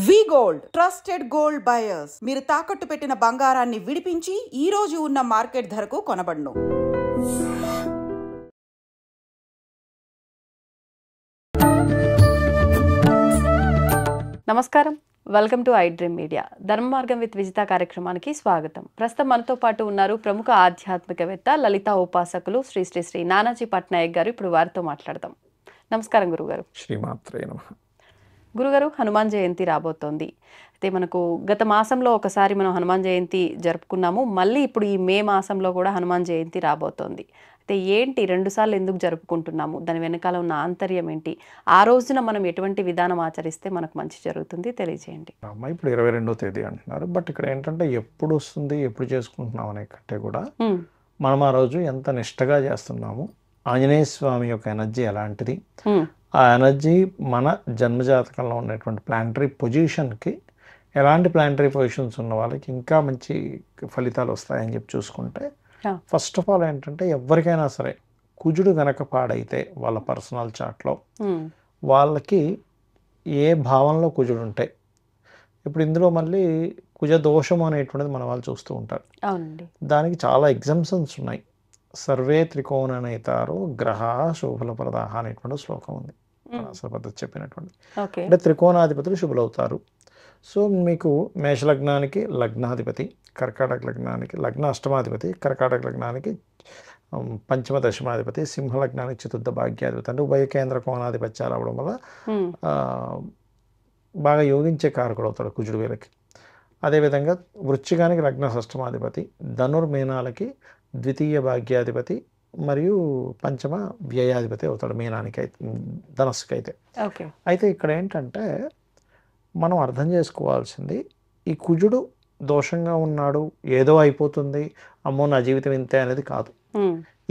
వి gold trusted gold buyers. మీరు తాకట్టు పెట్టిన బంగారాన్ని విడిపించి ఈ రోజు ఉన్న మార్కెట్ ధరకు కొనబడును. నమస్కారం, welcome to I dream media. ధర్మ మార్గం విత్ విజిత కార్యక్రమానికి స్వాగతం. ప్రస్తుతం మనతో పాటు ఉన్నారు ప్రముఖ ఆధ్యాత్మికవేత్త, లలిత ఉపాసకులు శ్రీ శ్రీ శ్రీ నానాజీ పట్నాయక్ గారు. ఇప్పుడు వారితో మాట్లాడదాం. నమస్కారం గురుగారు. శ్రీమాత్రే నమః. గురుగారు, హనుమాన్ జయంతి రాబోతోంది. అయితే మనకు గత మాసంలో ఒకసారి మనం హనుమాన్ జయంతి జరుపుకున్నాము. మళ్ళీ ఇప్పుడు ఈ మే మాసంలో కూడా హనుమాన్ జయంతి రాబోతోంది. అయితే ఏంటి, 2 సార్లు ఎందుకు జరుపుకుంటున్నాము? దాని వెనకాల ఉన్న ఆంతర్యం ఏంటి? ఆ రోజున మనం ఎటువంటి విధానం ఆచరిస్తే మనకు మంచి జరుగుతుంది తెలియజేయండి. అమ్మ, ఇప్పుడు 22వ తేదీ అంటున్నారు. బట్ ఇక్కడ ఏంటంటే ఎప్పుడు వస్తుంది, ఎప్పుడు చేసుకుంటున్నాం అనే కంటే కూడా మనం ఆ రోజు ఎంత నిష్టగా చేస్తున్నాము, ఆంజనేయ స్వామి యొక్క ఎనర్జీ ఎలాంటిది, ఆ ఎనర్జీ మన జన్మజాతకంలో ఉన్నటువంటి ప్లానటరీ పొజిషన్కి, ఎలాంటి ప్లానటరీ పొజిషన్స్ ఉన్న వాళ్ళకి ఇంకా మంచి ఫలితాలు వస్తాయని చెప్పి చూసుకుంటే, ఫస్ట్ ఆఫ్ ఆల్ ఏంటంటే ఎవరికైనా సరే కుజుడు గనక పాడైతే వాళ్ళ పర్సనల్ చార్ట్లో వాళ్ళకి ఏ భావంలో కుజుడు ఉంటే, ఇప్పుడు ఇందులో మళ్ళీ కుజ దోషం అనేటువంటిది మన వాళ్ళు చూస్తూ ఉంటారు. దానికి చాలా ఎగ్జాంప్షన్స్ ఉన్నాయి. సర్వే త్రికోణ నేతారు గ్రహ శుభలప్రదాహ అనేటువంటి శ్లోకం ఉంది అసలు పద్ధతి చెప్పినటువంటి. అంటే త్రికోణాధిపతులు శుభులవుతారు. సో మీకు మేషలగ్నానికి లగ్నాధిపతి, కర్కాటక లగ్నానికి లగ్న అష్టమాధిపతి, కర్కాటక లగ్నానికి పంచమ దశమాధిపతి, సింహ లగ్నానికి చతుర్థ భాగ్యాధిపతి. అంటే ఉభయ కేంద్ర కోణాధిపత్యాలు అవడం వల్ల బాగా యోగించే కారకుడు అవుతాడు కుజుడు వీళ్ళకి. అదేవిధంగా వృశ్చికానికి లగ్న షష్టమాధిపతి, ధనుర్మీనాలకి ద్వితీయ భాగ్యాధిపతి మరియు పంచమ వ్యయాధిపతి అవుతాడు మీనానికి అయితే, ధనస్సుకి అయితే. అయితే ఇక్కడ ఏంటంటే మనం అర్థం చేసుకోవాల్సింది, ఈ కుజుడు దోషంగా ఉన్నాడు, ఏదో అయిపోతుంది, అమ్మో నా జీవితం ఇంతే అనేది కాదు.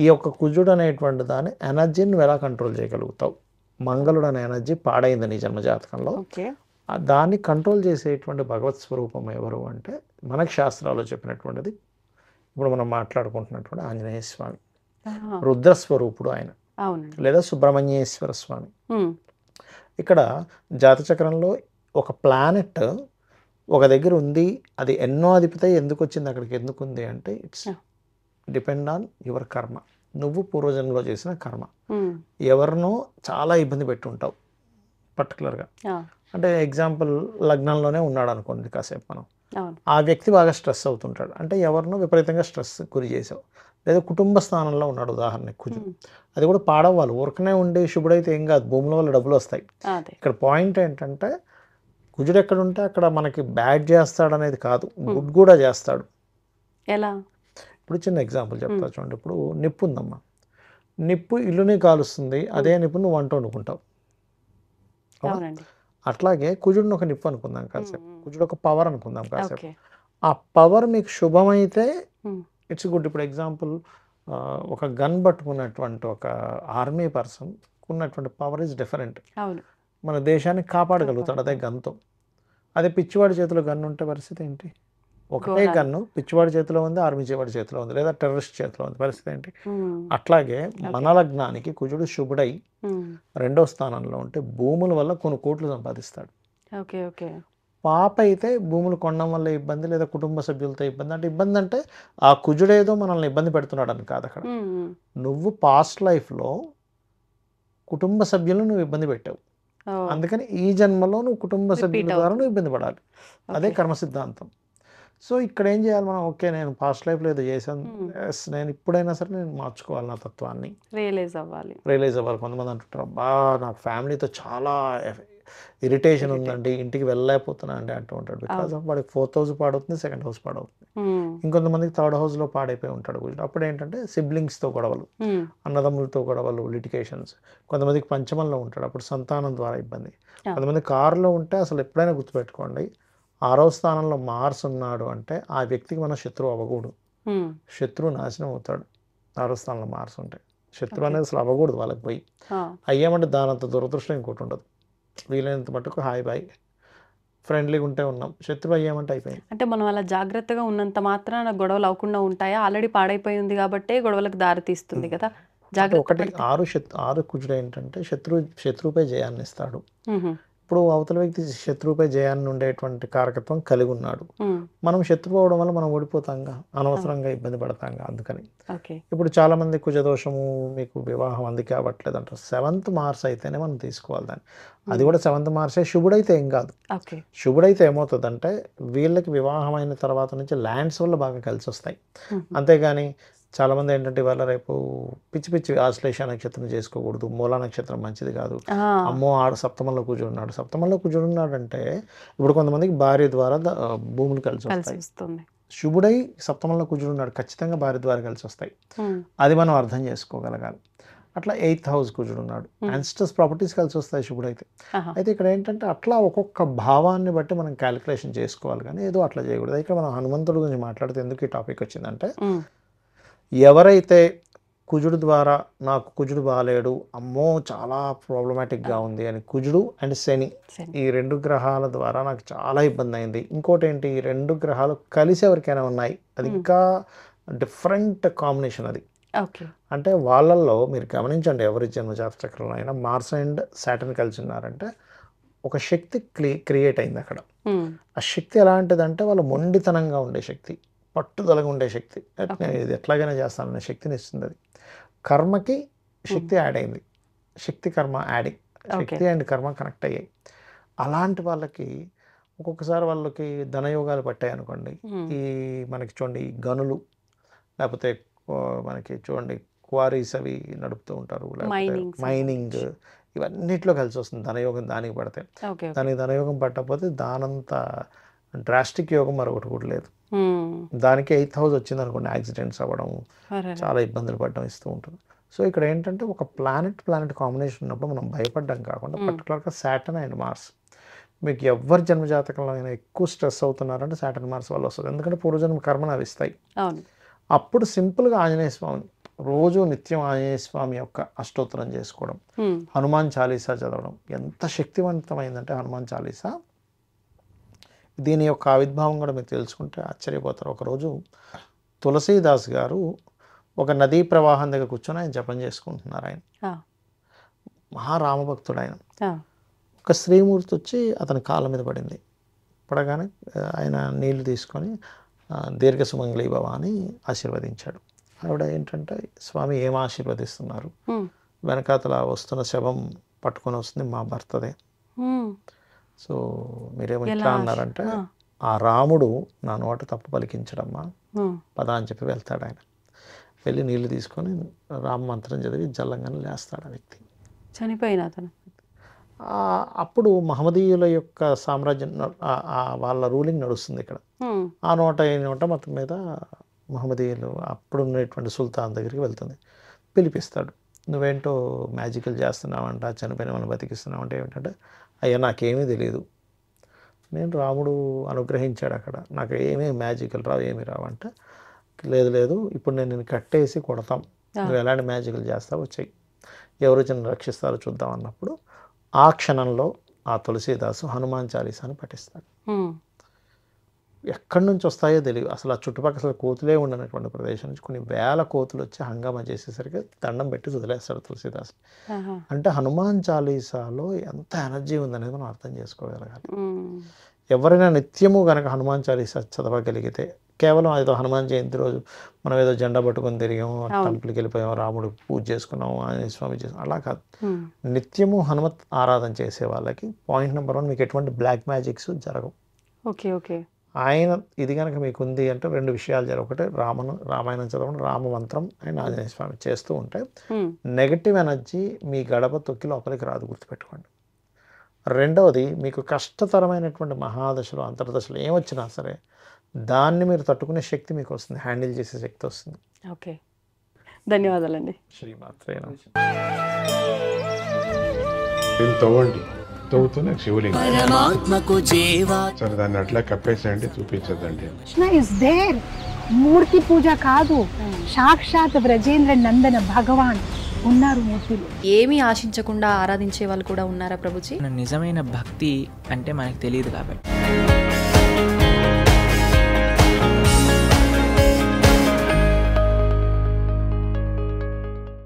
ఈ యొక్క కుజుడు అనేటువంటి దాని ఎనర్జీని నువ్వు ఎలా కంట్రోల్ చేయగలుగుతావు? మంగళుడు అనే ఎనర్జీ పాడైంది నీ జన్మజాతకంలో. దాన్ని కంట్రోల్ చేసేటువంటి భగవత్ స్వరూపం ఎవరు అంటే, మనకు శాస్త్రాల్లో చెప్పినటువంటిది ఇప్పుడు మనం మాట్లాడుకుంటున్నటువంటి ఆంజనేయ స్వామి, రుద్రస్వరూపుడు ఆయన, లేదా సుబ్రహ్మణ్యేశ్వర స్వామి. ఇక్కడ జాతచక్రంలో ఒక ప్లానెట్ ఒక దగ్గర ఉంది, అది ఎన్నో అధిపతి ఎందుకు వచ్చింది అక్కడికి, ఎందుకు ఉంది అంటే ఇట్స్ డిపెండ్ ఆన్ యువర్ కర్మ. నువ్వు పూర్వజన్మలో చేసిన కర్మ. ఎవరినో చాలా ఇబ్బంది పెట్టుంటావు పర్టికులర్గా. అంటే ఎగ్జాంపుల్ లగ్నంలోనే ఉన్నాడు అనుకోండి కాసేపు, మనం ఆ వ్యక్తి బాగా స్ట్రెస్ అవుతుంటాడు అంటే ఎవరినో విపరీతంగా స్ట్రెస్ గురి చేసావు. లేదా కుటుంబ స్థానంలో ఉన్నాడు ఉదాహరణకి కుజుడు, అది కూడా పాడవ్వాలి. ఊరికనే ఉండి శుభుడైతే ఏం కాదు, భూముల వల్ల డబ్బులు వస్తాయి. ఇక్కడ పాయింట్ ఏంటంటే కుజుడు ఎక్కడ ఉంటే అక్కడ మనకి బ్యాడ్ చేస్తాడు అనేది కాదు, గుడ్ కూడా చేస్తాడు. ఎలా? ఇప్పుడు చిన్న ఎగ్జాంపుల్ చెప్తా చూడండి. ఇప్పుడు నిప్పు ఉందమ్మా, నిప్పు ఇల్లుని కాలుస్తుంది, అదే నిప్పు నువ్వు వంట వండుకుంటావు. అట్లాగే కుజుడిని ఒక నిప్పు అనుకుందాం కాసేపు, కుజుడు ఒక పవర్ అనుకుందాం కాసేపు. ఆ పవర్ మీకు శుభమైతే ఇట్స్ గుడ్. ఇప్పుడు ఎగ్జాంపుల్ ఒక గన్ పట్టుకున్నటువంటి ఒక ఆర్మీ పర్సన్ ఉన్నటువంటి పవర్ ఇస్ డిఫరెంట్. మన దేశాన్ని కాపాడగలుగుతాడు అదే గన్తో. అదే పిచ్చివాడి చేతిలో గన్ను ఉంటే పరిస్థితి ఏంటి? ఒకటే గన్ను పిచ్చివాడి చేతిలో ఉంది, ఆర్మీ వాడి చేతిలో ఉంది, లేదా టెర్రరిస్ట్ చేతిలో ఉంది, పరిస్థితి ఏంటి? అట్లాగే మన లగ్నానికి కుజుడు శుభుడై 2వ స్థానంలో ఉంటే భూముల వల్ల కొన్ని కోట్లు సంపాదిస్తాడు. పాప అయితే భూములు కొనడం వల్ల ఇబ్బంది, లేదా కుటుంబ సభ్యులతో ఇబ్బంది. అంటే ఇబ్బంది అంటే ఆ కుజుడేదో మనల్ని ఇబ్బంది పెడుతున్నాడు అని కాదు. అక్కడ నువ్వు పాస్ట్ లైఫ్లో కుటుంబ సభ్యులను నువ్వు ఇబ్బంది పెట్టావు, అందుకని ఈ జన్మలో నువ్వు కుటుంబ సభ్యుల ద్వారా నువ్వు ఇబ్బంది పడాలి. అదే కర్మ సిద్ధాంతం. సో ఇక్కడ ఏం చేయాలి మనం? ఓకే, నేను పాస్ట్ లైఫ్లో ఏదో చేశాను, నేను ఇప్పుడైనా సరే నేను మార్చుకోవాలి, నా తత్వాన్ని రియలైజ్ అవ్వాలి. కొంతమంది అంటుంటారు, బా నాకు ఫ్యామిలీతో చాలా ఇరిటేషన్ ఉందండి, ఇంటికి వెళ్ళలేకపోతున్నా అండి అంటూ ఉంటాడు. బికాజ్ ఆఫ్ వాడికి 4th హౌస్ పాడవుతుంది, 2nd హౌస్ పాడవుతుంది. ఇంకొంతమందికి 3rd హౌస్లో పాడైపోయి ఉంటాడు. అప్పుడు ఏంటంటే సిబ్లింగ్స్తో గొడవలు, అన్నదమ్ములతో గొడవలు, లిటిగేషన్స్. కొంతమందికి పంచమంలో ఉంటాడు, అప్పుడు సంతానం ద్వారా ఇబ్బంది. కొంతమంది కారులో ఉంటే అసలు ఎప్పుడైనా గుర్తుపెట్టుకోండి, 6వ స్థానంలో మార్స్ ఉన్నాడు అంటే ఆ వ్యక్తికి మన శత్రువు అవ్వకూడదు, శత్రువు నాశనం అవుతాడు. 6వ స్థానంలో మార్స్ ఉంటే శత్రువు అనేది అసలు అవ్వకూడదు వాళ్ళకి పోయి. అయ్యామంటే దానంత దురదృష్టం ఇంకోటి ఉండదు. వీలైనంత మటుకు హాయ్ బాయ్ ఫ్రెండ్లీగా ఉంటే ఉన్నాం, శత్రువు అయ్యామంటే అయిపోయింది. అంటే మనం అలా జాగ్రత్తగా ఉన్నంత మాత్రాన గొడవలు అవ్వకుండా ఉంటాయా? ఆల్రెడీ పాడైపోయి ఉంది కాబట్టి గొడవలకు దారి తీస్తుంది కదా. ఒకటి 6 కుజుడు ఏంటంటే శత్రువుపై జయాన్ని ఇస్తాడు. అప్పుడు అవతల వ్యక్తి శత్రువుపై జయాన్ని ఉండేటువంటి కారకత్వం కలిగి ఉన్నాడు. మనం శత్రువు అవడం వల్ల మనం ఓడిపోతాంగా, అనవసరంగా ఇబ్బంది పడతాంగా. అందుకని ఇప్పుడు చాలా మంది కుజదోషము మీకు వివాహం అందుకే అవ్వట్లేదు అంటారు. 7th మార్స్ అయితేనే మనం తీసుకోవాలి దాన్ని. అది కూడా 7th మార్సే. శుభుడైతే ఏం కాదు. శుభుడైతే ఏమవుతుందంటే వీళ్ళకి వివాహం అయిన తర్వాత నుంచి ల్యాండ్స్ వల్ల బాగా కలిసి వస్తాయి. అంతేగాని చాలామంది ఏంటంటే ఇవాళ రేపు పిచ్చి పిచ్చి ఆశ్లేష నక్షత్రం చేసుకోకూడదు, మూలా నక్షత్రం మంచిది కాదు, అమ్మో ఆడు సప్తమంలో కూర్చున్నాడు. సప్తమంలో కూర్చున్నాడు అంటే ఇప్పుడు కొంతమందికి భార్య ద్వారా భూములు కలిసి వస్తాయి. శుభుడై సప్తమంలో కూర్చున్నాడు, ఖచ్చితంగా భార్య ద్వారా కలిసి వస్తాయి. అది మనం అర్థం చేసుకోగలగాలి. అట్లా 8th హౌస్ కూర్చున్నాడు, యాన్స్టర్స్ ప్రాపర్టీస్ కలిసి వస్తాయి శుభుడైతే. అయితే ఇక్కడ ఏంటంటే అట్లా ఒక్కొక్క భావాన్ని బట్టి మనం క్యాలిక్యులేషన్ చేసుకోవాలి, కానీ ఏదో అట్లా చేయకూడదు. ఇక్కడ మనం హనుమంతుడి గురించి మాట్లాడితే ఎందుకు ఈ టాపిక్ వచ్చిందంటే, ఎవరైతే కుజుడు ద్వారా నాకు కుజుడు బాగాలేడు, అమ్మో చాలా ప్రాబ్లమాటిక్గా ఉంది అని, కుజుడు అండ్ శని ఈ 2 గ్రహాల ద్వారా నాకు చాలా ఇబ్బంది అయింది. ఇంకోటి ఏంటి, ఈ 2 గ్రహాలు కలిసి ఎవరికైనా ఉన్నాయి, అది ఇంకా డిఫరెంట్ కాంబినేషన్. అది అంటే వాళ్ళల్లో మీరు గమనించండి, ఎవరి జన్మజాత చక్రంలో అయినా మార్స్ అండ్ సాటర్న్ కలిసి ఉన్నారంటే ఒక శక్తి క్రియేట్ అయింది అక్కడ. ఆ శక్తి ఎలాంటిదంటే వాళ్ళ మొండితనంగా ఉండే శక్తి, పట్టుదలగా ఉండే శక్తి, ఇది ఎట్లాగైనా చేస్తాననే శక్తిని ఇస్తుంది. అది కర్మకి శక్తి యాడ్ అయింది, శక్తి కర్మ యాడింగ్, శక్తి అండ్ కర్మ కనెక్ట్ అయ్యాయి. అలాంటి వాళ్ళకి ఒక్కొక్కసారి వాళ్ళకి ధనయోగాలు పట్టాయి అనుకోండి, ఈ మనకి చూడండి గనులు, లేకపోతే మనకి చూడండి క్వారీస్ అవి నడుపుతూ ఉంటారు, లేకపోతే మైనింగ్, ఇవన్నిట్లో కలిసి వస్తుంది ధనయోగం. దానికి పడితే దానికి ధనయోగం పట్టకపోతే దానంత డ్రాస్టిక్ యోగం మరొకటి కూడా లేదు. దానికి 8th హౌస్ వచ్చింది అనుకోండి, యాక్సిడెంట్స్ అవ్వడం, చాలా ఇబ్బందులు పడడం ఇస్తూ ఉంటుంది. సో ఇక్కడ ఏంటంటే ఒక ప్లానెట్ కాంబినేషన్ ఉన్నప్పుడు మనం భయపడడం కాకుండా పర్టికులర్గా సాటర్న్ అండ్ మార్స్, మీకు ఎవరి జన్మజాతకంలో అయినా ఎక్కువ స్ట్రెస్ అవుతున్నారంటే సాటర్న్ మార్స్ వల్ల వస్తుంది. ఎందుకంటే పూర్వజన్మ కర్మను అవి ఇస్తాయి. అప్పుడు సింపుల్గా ఆంజనేయ స్వామిని రోజు నిత్యం ఆంజనేయ స్వామి యొక్క అష్టోత్తరం చేసుకోవడం, హనుమాన్ చాలీసా చదవడం. ఎంత శక్తివంతమైందంటే హనుమాన్ చాలీసా, దీని యొక్క ఆవిర్భావం కూడా మీరు తెలుసుకుంటే ఆశ్చర్యపోతారు. ఒకరోజు తులసీదాస్ గారు ఒక నదీ ప్రవాహం దగ్గర కూర్చొని ఆయన జపం చేసుకుంటున్నారు. ఆయన మహారామభక్తుడు. ఆయన ఒక స్త్రీమూర్తి వచ్చి అతని కాళ్ళ మీద పడింది. పడగానే ఆయన నీళ్లు తీసుకొని దీర్ఘ సుమంగళీ భవ అని ఆశీర్వదించాడు. ఆవిడ ఏంటంటే, స్వామి ఏం ఆశీర్వదిస్తున్నారు, వెనకాతల వస్తున్న శవం పట్టుకొని వస్తుంది మా భర్తదే, సో మీరేమో ఇట్లా అన్నారంటే, ఆ రాముడు నా నోట తప్పు పలికించడమ్మా పద అని చెప్పి వెళ్తాడు. ఆయన వెళ్ళి నీళ్లు తీసుకొని రామ మంత్రం చదివి జల్లంగానే లేస్తాడు ఆ వ్యక్తి, చనిపోయిన అతను. అప్పుడు మహమ్మదీయుల యొక్క సామ్రాజ్యం, వాళ్ళ రూలింగ్ నడుస్తుంది ఇక్కడ. ఆ నోట ఈ నోట మొత్తం మీద మహమ్మదీయులు అప్పుడు ఉన్నటువంటి సుల్తాన్ దగ్గరికి వెళ్తుంది. పిలిపిస్తాడు, నువ్వేంటో మ్యాజికల్ చేస్తున్నావంట, చనిపోయిన వాళ్ళని బతికిస్తున్నావు అంటే ఏమిటంటే, అయ్యా నాకేమీ తెలియదు, నేను రాముడు అనుగ్రహించాడు అక్కడ, నాకు ఏమీ మ్యాజికల్ రావు, ఏమీ రావంటే, లేదు ఇప్పుడు నేను నిన్ను కట్టేసి కొడతాం, నువ్వు ఎలాంటి మ్యాజికల్ చేస్తావో చెయ్యి, ఎవరు చిన్న రక్షిస్తారో చూద్దాం అన్నప్పుడు ఆ క్షణంలో ఆ తులసీదాసు హనుమాన్ చాలీసాని పఠిస్తాడు. ఎక్కడి నుంచి వస్తాయో తెలియదు, అసలు ఆ చుట్టుపక్కల కోతులే ఉండనటువంటి ప్రదేశం నుంచి కొన్ని వేల కోతులు వచ్చి హంగామా చేసేసరికి దండం పెట్టి వదిలేస్తాడు తులసీదాస్. అంటే హనుమాన్ చాలీసాలో ఎంత ఎనర్జీ ఉందనేది మనం అర్థం చేసుకోగలగాలి. ఎవరైనా నిత్యము కనుక హనుమాన్ చాలీసా చదవగలిగితే, కేవలం ఏదో హనుమాన్ జయంతి రోజు మనం ఏదో జెండా పట్టుకొని తిరిగాము, టెంపుల్కి వెళ్ళిపోయాము, రాముడు పూజ చేసుకున్నాము, ఆంజనేయ స్వామి చేసుకున్నాం, అలా కాదు. నిత్యము హనుమత్ ఆరాధన చేసే వాళ్ళకి పాయింట్ నెంబర్ 1, మీకు ఎటువంటి బ్లాక్ మ్యాజిక్స్ జరగవు. ఓకే ఆయన ఇది కనుక మీకు ఉంది అంటే 2 విషయాలు జరగవు. ఒకటి రామాయణం చదవడం, రామ మంత్రం అండ్ ఆంజనేయ స్వామి చేస్తూ ఉంటే నెగటివ్ ఎనర్జీ మీ గడప తొక్కి లోపలికి రాదు, గుర్తుపెట్టుకోండి. రెండవది, మీకు కష్టతరమైనటువంటి మహాదశలు అంతర్దశలు ఏమొచ్చినా సరే దాన్ని మీరు తట్టుకునే శక్తి మీకు వస్తుంది, హ్యాండిల్ చేసే శక్తి వస్తుంది. ఓకే, ధన్యవాదాలండి. శ్రీమాత్రే నమః. తవ్వండి, తవ్వుతున్న శివలింగం సరే దాన్ని అట్లా కప్పేసేయండి, చూపించదండి. కృష్ణ ఇస్ దేర్, మూర్తి పూజ కాదు, సాక్షాత్ బ్రజేంద్ర నందన భగవాన్ ఉన్నారు మూర్తిలో. ఏమీ ఆశించకుండా ఆరాధించే వాళ్ళు కూడా ఉన్నారా ప్రభుజీ? నిజమైన భక్తి అంటే మనకు తెలియదు కాబట్టి